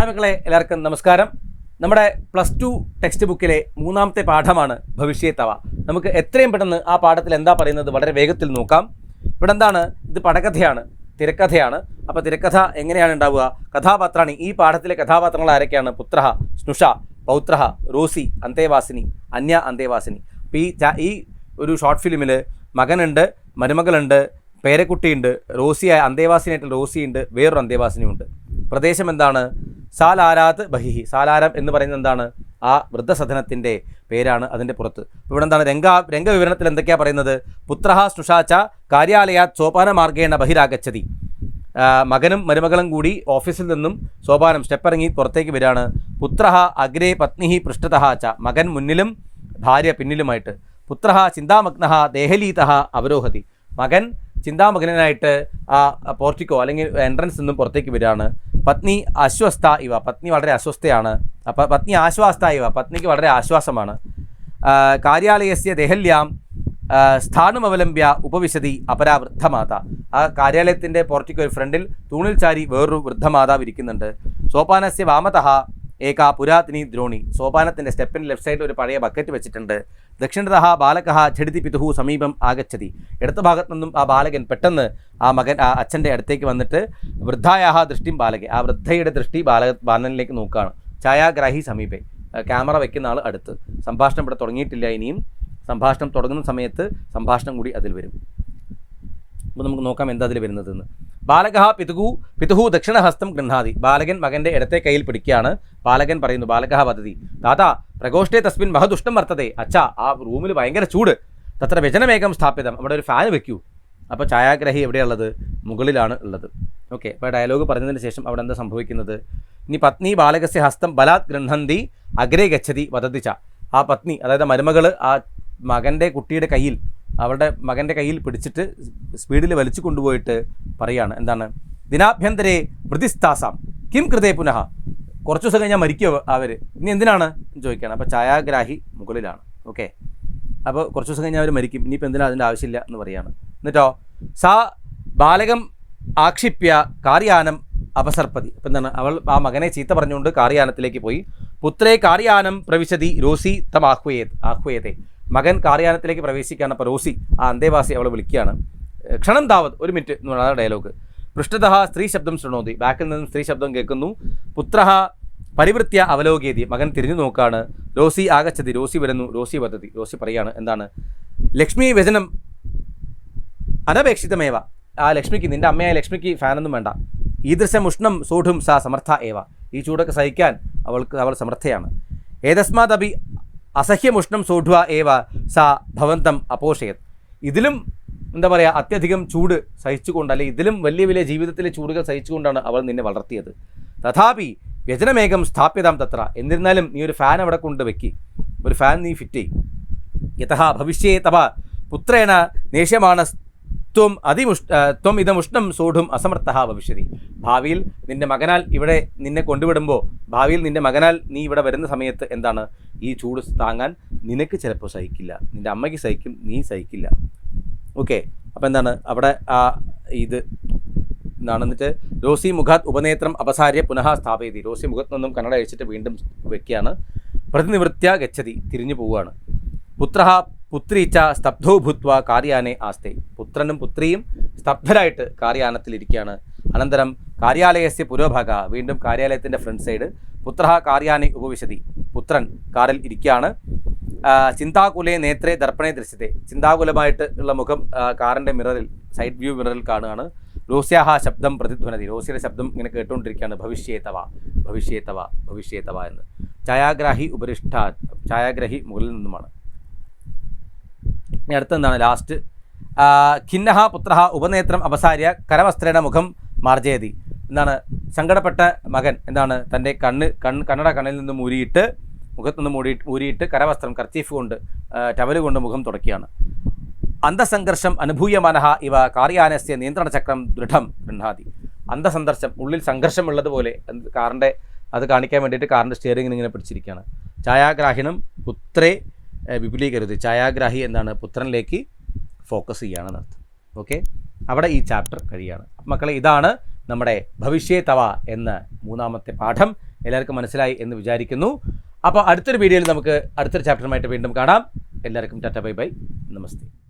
Hi മക്കളെ, എല്ലാവർക്കും നമസ്കാരം. നമ്മുടെ +2 ടെക്സ്റ്റ് ബുക്കിലെ മൂന്നാമത്തെ പാഠമാണ് ഭവിഷ്യത്തവ. നമുക്ക് എത്രയും പെട്ടെന്ന് ആ പാഠത്തിൽ എന്താ പറയുന്നത് വളരെ വേഗത്തിൽ നോക്കാം. ഇവിടെ എന്താണ്, ഇത് പടകഥയാണ്, തിരക്കഥയാണ്. അപ്പോൾ തിരക്കഥ എങ്ങനെയാണ് ഉണ്ടാവുക? കഥാപാത്രാണി, ഈ പാഠത്തിലെ കഥാപാത്രങ്ങൾ ആരൊക്കെയാണ്? പുത്രഹ, സ്നുഷ, പൗത്രഹ, റോസി, അന്തേവാസിനി, അന്യ അന്തേവാസിനി. അപ്പോൾ ഈ ഒരു ഷോർട്ട് ഫിലിമിൽ മകനുണ്ട്, മരുമകളുണ്ട്, പേരക്കുട്ടിയുണ്ട്, അന്തേവാസിനിയായിട്ടുള്ള റോസിയുണ്ട്, വേറൊരു അന്തേവാസിനിയുണ്ട്. പ്രദേശം എന്താണ്? സാലാരാത് ബഹിഹി. സാലാരം എന്ന് പറയുന്നത് എന്താണ്? ആ വൃദ്ധസദനത്തിൻ്റെ പേരാണ് അതിൻ്റെ പുറത്ത്. ഇവിടെ എന്താണ് രംഗവിവരണത്തിൽ എന്തൊക്കെയാണ് പറയുന്നത്? പുത്രഹ സ്നുഷാച്ച കാര്യാലയാത് സോപാനമാർഗേണ ബഹിരാഗച്ഛതി. മകനും മരുമകളും കൂടി ഓഫീസിൽ നിന്നും സോപാനം സ്റ്റെപ്പിറങ്ങി പുറത്തേക്ക് വരികയാണ്. പുത്രഹ അഗ്രേ പത്നിഹി പൃഷ്ഠതഃ ച. മകൻ മുന്നിലും ഭാര്യ പിന്നിലുമായിട്ട്. പുത്രഹ ചിന്താമഗ്നഃ ദേഹലീതഃ അവരോഹതി. മകൻ ചിന്താമഗ്നനായിട്ട് ആ പോർട്ടിക്കോ അല്ലെങ്കിൽ എൻട്രൻസ് നിന്നും പുറത്തേക്ക് വരികയാണ്. പത്നി അശ്വസ്ഥ ഇവ. പത്നി വളരെ അസ്വസ്ഥയാണ്. അപ്പോൾ പത്നി ആശ്വാസ്ത ഇവ. പത്നിക്ക് വളരെ ആശ്വാസമാണ്. കാര്യാലയസ്യ ദേഹല്യാം സ്ഥാനമവലംബ്യ ഉപവിശതി അപരാ വൃദ്ധമാത. ആ കാര്യാലയത്തിൻ്റെ പോർട്ടിക്കോ ഫ്രണ്ടിൽ തൂണിൽ ചാരി വേറൊരു വൃദ്ധമാതാവ് ഇരിക്കുന്നുണ്ട്. സോപാനസ്യ വാമതഃ ഏകാ പുരാതനി ദ്രോണി. സോപാനത്തിൻ്റെ സ്റ്റെപ്പിൻ്റെ ലെഫ്റ്റ് സൈഡിൽ ഒരു പഴയ ബക്കറ്റ് വെച്ചിട്ടുണ്ട്. ദക്ഷിണതഃ ബാലകഃ ഝടിതി പിതുഹു സമീപം ആഗച്ഛതി. ഇടത്ത ഭാഗത്തു നിന്നും ആ ബാലകൻ പെട്ടെന്ന് ആ അച്ഛൻ്റെ അടുത്തേക്ക് വന്നിട്ട് വൃദ്ധായാഹ ദൃഷ്ടിം ബാലകെ. ആ വൃദ്ധയുടെ ദൃഷ്ടി ബാലനിലേക്ക് നോക്കുകയാണ്. ഛായാഗ്രാഹി സമീപേ. ക്യാമറ വയ്ക്കുന്ന ആൾ അടുത്ത്. സംഭാഷണം ഇവിടെ തുടങ്ങിയിട്ടില്ല. ഇനിയും സംഭാഷണം തുടങ്ങുന്ന സമയത്ത് സംഭാഷണം കൂടി അതിൽ വരും. അപ്പോൾ നമുക്ക് നോക്കാം എന്താ അതിൽ വരുന്നതെന്ന്. ബാലകഃ പിതുഹു ദക്ഷിണഹസ്തം ഗൃഹാതി. ബാലകൻ മകൻ്റെ ഇടത്തെ കയ്യിൽ പിടിക്കുകയാണ്. ബാലകൻ പറയുന്നു, ബാലകഃ വദതി താതാ പ്രകോഷ്ഠേ തസ്മിൻ മഹദുഷ്ടം വർത്തതേ. അച്ഛാ, ആ റൂമിൽ ഭയങ്കര ചൂട്. തത്ര വ്യജനമേകം സ്ഥാപിതം. അവിടെ ഒരു ഫാൻ വെക്കൂ. അപ്പോൾ ഛായാഗ്രഹി എവിടെയുള്ളത്? മുകളിലാണ് ഉള്ളത്. ഓക്കെ, അപ്പോൾ ഡയലോഗ് പറഞ്ഞതിന് ശേഷം അവിടെ എന്താ സംഭവിക്കുന്നത്? ഇനി പത്നി ബാലകസ്യ ഹസ്തം ബലാത് ഗൃഹന്തി അഗ്രേ ഗച്ഛതി വദതി ച. ആ പത്നി, അതായത് മരുമകൾ, ആ കുട്ടിയുടെ കയ്യിൽ, അവളുടെ മകൻ്റെ കയ്യിൽ പിടിച്ചിട്ട് സ്പീഡിൽ വലിച്ചു കൊണ്ടുപോയിട്ട് പറയാണ്, എന്താണ്? ദിനാഭ്യന്തരേ വൃതിസ്ഥാസാം കിം കൃതേ പുനഃ. കുറച്ച് ദിവസം കഴിഞ്ഞാൽ മരിക്കുമോ അവർ? ഇനി എന്തിനാണ് ചോദിക്കുകയാണ്. അപ്പോൾ ഛായാഗ്രാഹി മുകളിലാണ്. ഓക്കെ, അപ്പോൾ കുറച്ച് ദിവസം കഴിഞ്ഞാൽ അവർ മരിക്കും, ഇനിയിപ്പോൾ എന്തിനാണ് അതിൻ്റെ ആവശ്യമില്ല എന്ന് പറയുകയാണ്. എന്നിട്ടോ സാ ബാലകം ആക്ഷിപ്യ കാര്യാനം അപസർപ്പതി. അപ്പം എന്താണ്, അവൾ ആ മകനെ ചീത്ത പറഞ്ഞുകൊണ്ട് കാര്യാനത്തിലേക്ക് പോയി. പുത്രേ കാര്യാനം പ്രവിശതി റോസി തം ആഹ്വയത്തെ. മകൻ കാര്യാനത്തിലേക്ക് പ്രവേശിക്കുകയാണ്. അപ്പോൾ റോസി, ആ അന്തേവാസി, അവളെ വിളിക്കുകയാണ്. ക്ഷണം താവത്, ഒരു മിനിറ്റ് എന്ന് പറയുന്ന ഡയലോഗ്. പൃഷ്ഠതഃ സ്ത്രീ ശബ്ദം ശൃണോതി. ബാക്കിൽ നിന്നും സ്ത്രീ ശബ്ദം കേൾക്കുന്നു. പുത്രഃ പരിവൃത്യ അവലോകേതി. മകൻ തിരിഞ്ഞു നോക്കാണ്. റോസി ആഗച്ഛതി. റോസി വരുന്നു. റോസി വദതി. റോസി പറയാണ്, എന്താണ്? ലക്ഷ്മി വ്യജനം അനപേക്ഷിതമേവ. ആ ലക്ഷ്മിക്ക്, നിൻ്റെ അമ്മയായ ലക്ഷ്മിക്ക് ഫാനൊന്നും വേണ്ട. ഈദൃശം ഉഷ്ണം സോഢും സാ സമർത്ഥ ഏവ. ഈ ചൂടൊക്കെ സഹിക്കാൻ അവൾ സമർത്ഥയാണ്. ഏതസ്മാദപി അസഹ്യമുഷ്ണം സോഢ്വ ഏവ സാ ഭവന്തം അപോഷയത്. ഇതിലും എന്താ പറയുക, അത്യധികം ചൂട് സഹിച്ചുകൊണ്ട്, അല്ലെങ്കിൽ ഇതിലും വലിയ വലിയ ജീവിതത്തിലെ ചൂടുകൾ സഹിച്ചുകൊണ്ടാണ് അവൾ നിന്നെ വളർത്തിയത്. തഥാപി വ്യജനമേകം സ്ഥാപ്യതാം തത്ര. എന്നിരുന്നാലും നീ ഒരു ഫാൻ അവിടെ കൊണ്ട് വെക്കി, ഒരു ഫാൻ നീ ഫിറ്റ് ചെയ്യും. യതഃ ഭവിഷ്യേ തവ പുത്രേണ നേഷ്യമാണ് ത്വം ഇതമുഷ്ണം സോഢും അസമർത്ഥഃ ഭവിഷ്യതി. ഭാവിയിൽ നിൻ്റെ മകനാൽ ഇവിടെ നിന്നെ കൊണ്ടുവിടുമ്പോൾ, ഭാവിയിൽ നിൻ്റെ മകനാൽ നീ ഇവിടെ വരുന്ന സമയത്ത് എന്താണ്, ഈ ചൂട് താങ്ങാൻ നിനക്ക് ചിലപ്പോൾ സഹിക്കില്ല. നിൻ്റെ അമ്മയ്ക്ക് സഹിക്കും, നീ സഹിക്കില്ല. ഓക്കെ, അപ്പോൾ എന്താണ് അവിടെ ഇത് എന്താണ്? എന്നിട്ട് റോസി മുഖാത് ഉപനേത്രം അപസാര്യ പുനഃ സ്ഥാപയതി. റോസി മുഖത്ത് നിന്നും കണ്ണട അഴിച്ചിട്ട് വീണ്ടും വെക്കുകയാണ്. പ്രതിനിവൃത്യ ഗച്ഛതി. തിരിഞ്ഞു പോവുകയാണ്. പുത്രഃ പുത്രീച്ച സ്തബ്ധോ ഭൂത്വ കാര്യാനെ ആസ്തേ. പുത്രനും പുത്രിയും സ്തബ്ധരായിട്ട് കാര്യാനത്തിലിരിക്കുകയാണ്. അനന്തരം കാര്യാലയസ്യ പുരോഭാഗ. വീണ്ടും കാര്യാലയത്തിൻ്റെ ഫ്രണ്ട് സൈഡ്. പുത്രഃ കാര്യാനെ ഉപവിശതി. പുത്രൻ കാറിൽ ഇരിക്കുകയാണ്. ചിന്താകുലേ നേത്രേ ദർപ്പണേ ദൃശ്യത്തെ. ചിന്താകുലമായിട്ട് ഉള്ള മുഖം കാറിൻ്റെ മിററിൽ, സൈഡ് വ്യൂ മിററിൽ കാണുകയാണ്. റോസ്യാഹ ശബ്ദം പ്രതിധ്വനതി. റോസിയുടെ ശബ്ദം ഇങ്ങനെ കേട്ടുകൊണ്ടിരിക്കുകയാണ്. ഭവിഷ്യേത്തവ ഭവിഷ്യേത്തവ ഭവിഷ്യേത്തവ എന്ന്. ഛായാഗ്രാഹി ഉപരിഷ്ഠാത്. ഛായാഗ്രാഹി മുകളിൽ നിന്നുമാണ്. ഇനി അടുത്തെന്താണ്? ലാസ്റ്റ് ഖിന്നഹ പുത്രഹ ഉപനേത്രം അപസാര്യ കരവസ്ത്രേണ മുഖം മാർജയതി. എന്താണ്? സങ്കടപ്പെട്ട മകൻ എന്താണ്, തൻ്റെ കണ്ണട കണ്ണിൽ നിന്നും ഊരിയിട്ട്, മുഖത്തു നിന്നും ഊരിയിട്ട് കരവസ്ത്രം, കർച്ചീഫ് കൊണ്ട്, ടവല് കൊണ്ട് മുഖം തുടയ്ക്കുകയാണ്. അന്തസംഘർഷം അനുഭൂയമാനഹ ഇവ കാര്യാനസ്യ നിയന്ത്രണചക്രം ദൃഢം ഗൃഹാതി. അന്തസംഘർഷം, ഉള്ളിൽ സംഘർഷമുള്ളതുപോലെ കാറിൻ്റെ അത് കാണിക്കാൻ വേണ്ടിയിട്ട് കാറിൻ്റെ സ്റ്റിയറിംഗിന് ഇങ്ങനെ പിടിച്ചിരിക്കുകയാണ്. ഛായാഗ്രാഹിണം പുത്രേ വിപുലീകരുത്. ഛായാഗ്രാഹി എന്താണ്? പുത്രനിലേക്ക് ഫോക്കസ് ചെയ്യുകയാണെന്ന് അർത്ഥം. ഓക്കെ, അവിടെ ഈ ചാപ്റ്റർ കഴിയുകയാണ്. മക്കളെ, ഇതാണ് നമ്മുടെ ഭവിഷ്യത്തവ എന്ന മൂന്നാമത്തെ പാഠം. എല്ലാവർക്കും മനസ്സിലായി എന്ന് വിചാരിക്കുന്നു. അപ്പോൾ അടുത്തൊരു വീഡിയോയിൽ നമുക്ക് അടുത്തൊരു ചാപ്റ്ററുമായിട്ട് വീണ്ടും കാണാം. എല്ലാവർക്കും ടാറ്റ ബൈ ബൈ, നമസ്തേ.